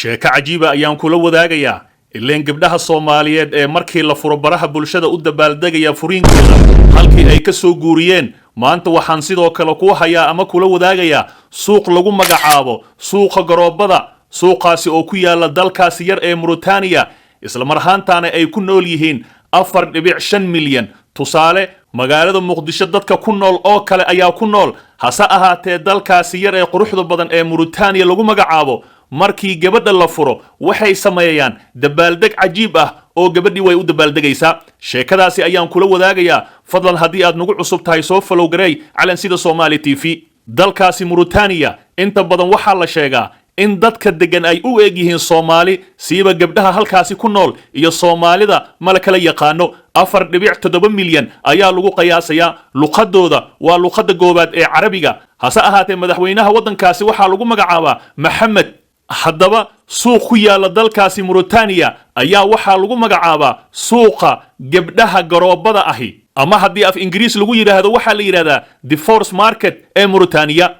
sheeko cajiiba ayaan kula wadaagayaa ileen gabdhaha Soomaaliyeed ee markii la furo baraha bulshada u dabaaldegaya furiinkooda halkii ay ka soo guuriyeen maanta waxaan sidoo kale ku hayaa ama kula wadaagayaa suuq lagu magacaabo suuqa garoobada suuqaasi oo ku yaala dalkaasi yar ee Mauritania isla marhaantaana ay ku nool yihiin 4.5 milyan tusaale magaalada Muqdisho dadka ku nool oo kale ayaa ku nool hase ahaatee dalkaasi yar ee quruxda badan ee Mauritania lagu magacaabo markii gabadha la furo waxay sameeyaan dabaaldeg cajiib ah oo gabadhii way u dabaaldegaysaa sheekadaasi ayaan kula wadaagayaa fadlan haddii aad nagu cusub tahay soo follow gareey calan sida Somali TV dalkaasi Mauritania inta badan waxaa la sheegaa in dadka degan ay u eeg yihiin Soomaali siiba gabdhaha halkaasi ku nool iyo Soomaalida mala kala yaqaano 4.7 milyan ayaa lagu qiyaasayaa luqadooda waa luqada goobaad ee Carabiga hase ahaatee madaxweynaha wadankaasi waxaa lagu magacaabaa Maxamed haddaba suuq ku yaala dalkaasi Mauritania ayaa waxaa lagu magacaabaa suuqa gabdhaha garoobada ahi ama haddii af Ingiriis lagu yiraahdo waxaa la yiraahdaa the force market ee Mauritania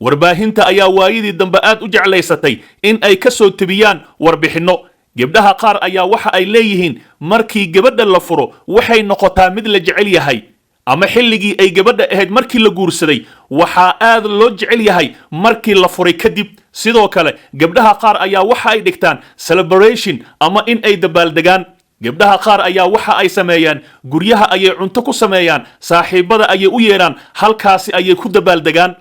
warbaahinta ayaa waayidii dambe aad u jeclaysatay in ay ka soo tibiyaan warbixino gabdhaha qaar ayaa waxa ay leeyihiin markii gabadha la furo waxay noqotaa mid la jecel yahay ama xilligii ay gabadha ahayd markii la guursaday waxa aad loo jecel yahay markii la furay kadib sidoo kale gabdhaha qaar ayaa waxa ay dhigtaan celebration ama in ay dabaaldegaan gabdhaha qaar ayaa waxa ay sameeyaan guryaha ayay cunto ku sameeyaan saaxiibada ayay u yeeraan halkaasi ayay ku dabaaldegaan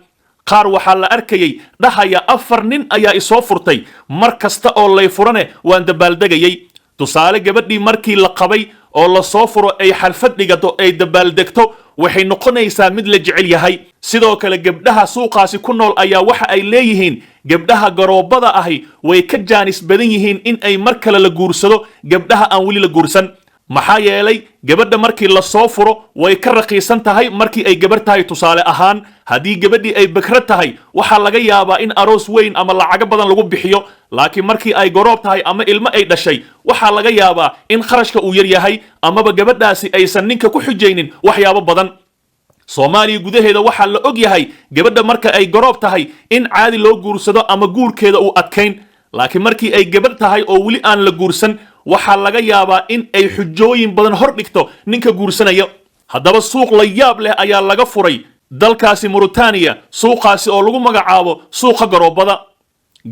qaar waxaa la arkayay dhahaya 4 nin ayaa isoo furtay mar kasta oo lay furane waan dabaaldegayay tusaale gabadhii markii la qabay oo la soo furo ay xalfad dhigato ay dabaaldegto waxay noqonaysaa mid la jecel yahay sidoo kale gabdhaha suuqaasi ku nool ayaa waxa ay leeyihiin gabdhaha garoobada ahi way ka jaanis badan yihiin in ay mar kale la guursado gabdhaha aan wali la guursan maxaa yeelay gabadha markii la soo furo way ka raqiisan tahay markii ay gabar tahay tusaale ahaan haddii gabadhii ay bakra tahay waxaa laga yaabaa in aroos weyn ama lacago badan lagu bixiyo laakiin markii ay garoob tahay ama ilmo ay dhashay waxaa laga yaabaa in kharashka uu yar yahay amaba gabadhaasi aysan ninka ku xujaynin waxyaabo badan Soomaaliya gudaheeda waxaa la og yahay gabadha marka ay garoob tahay in caadi loo guursado ama guurkeeda uu adkayn laakiin markii ay gabar tahay oo wali aan la guursan waxaa laga yaabaa in ay xujooyin badan hor dhigto ninka guursanaya haddaba suuq la yaab leh ayaa laga furay dalkaasi Mauritania suuqaasi oo lagu magacaabo suuqa garoobada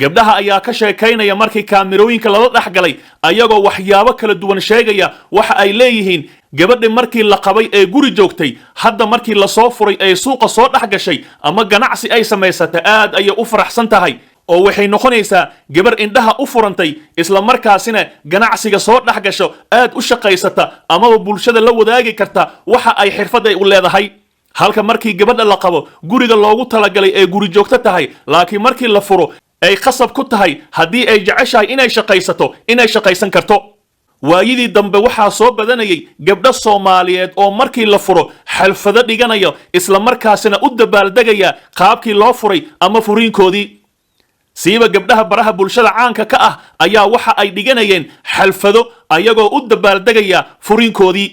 gabdhaha ayaa ka sheekaynaya markii kaamirooyinka lala dhaxgalay ayagoo waxyaabo kala duwan sheegaya waxa ay leeyihiin gabadhi markii la qabay ee guri joogtay hadda markii la soo furay ee suuqa soo dhaxgashay ama ganacsi ay samaysatay aad ay u faraxsan tahay oo waxay noqonaysaa gabar indhaha u furantay isla markaasina ganacsiga soo dhaxgasho aad u shaqaysata ama bulshada la wadaagi karta waxa ay xirfad ay u leedahay halka markii gabadha la qabo guriga loogu talagalay ee guri joogto tahay laakiin markii la furo ay qasab ku tahay haddii ay jeceshahay inay shaqaysato inay shaqaysan karto waayidii dambe waxaa soo badanayay gabdho Soomaaliyeed oo markii la furo xalfado dhiganayo isla markaasina u dabaaldegaya qaabkii loo furay ama furiinkoodii siiba gabdhaha baraha bulshada caanka ka ah ayaa waxa ay dhiganayeen xalfado ayagoo u dabaaldegaya furiinkoodii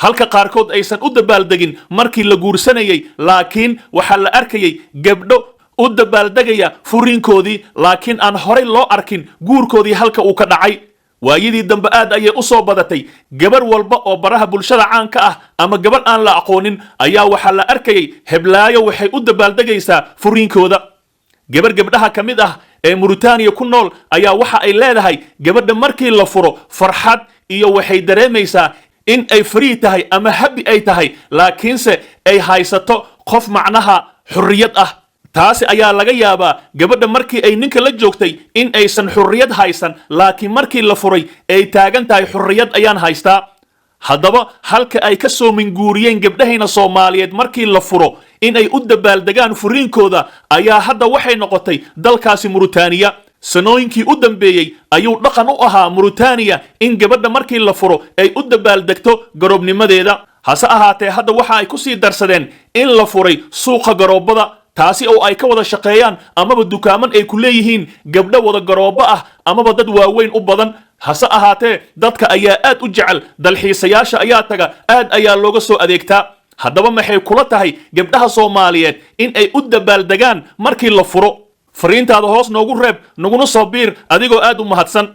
halka qaarkood aysan u dabaaldegin markii la guursanayay laakiin waxa la arkayay gabdho u dabaaldegaya furiinkoodii laakiin aan horey loo arkin guurkoodii halka uu ka dhacay waayidii dambe aad ayay u soo badatay gabar walba oo baraha bulshada caanka ah ama gabar aan la aqoonin ayaa waxa la arkayay heblaayo waxay u dabaaldegaysaa furiinkooda gabar gabdhaha ka mid ah ee Mauritania ku nool ayaa waxa ay leedahay gabadha markii la furo farxad iyo waxay dareemaysaa in ay free tahay ama happy ay tahay laakiinse ay haysato qof macnaha xurriyad ah taasi ayaa laga yaabaa gabadha markii ay ninka la joogtay in aysan xurriyad haysan laakiin markii la furay ay taagan tahay xurriyad ayaan haystaa haddaba halka ay ka soo minguuriyeen gabdhahayna Soomaaliyeed markii la furo in ay u dabaaldegaan furiinkooda ayaa hadda waxay noqotay dalkaasi Mauritania sanooyinkii u dambeeyay ayuu dhaqan u ahaa Mauritania in gabadha markii la furo ay u dabaaldegto garoobnimadeeda hase ahaatee hadda waxa ay ku sii darsadeen in la furay suuqa garoobada taasi oo ay ka wada shaqeeyaan amaba dukaaman ay ku leeyihiin gabdho wada garoobo ah amaba dad waaweyn u badan hase ahaatee dadka ayaa aad u jecel dalxiisayaasha ayaa taga aad ayaa looga soo adeegtaa haddaba maxay kula tahay gabdhaha Soomaaliyeed in ay u dabaaldegaan markii la furo fariintaada hoos noogu reeb naguna soo biir adigoo aad u mahadsan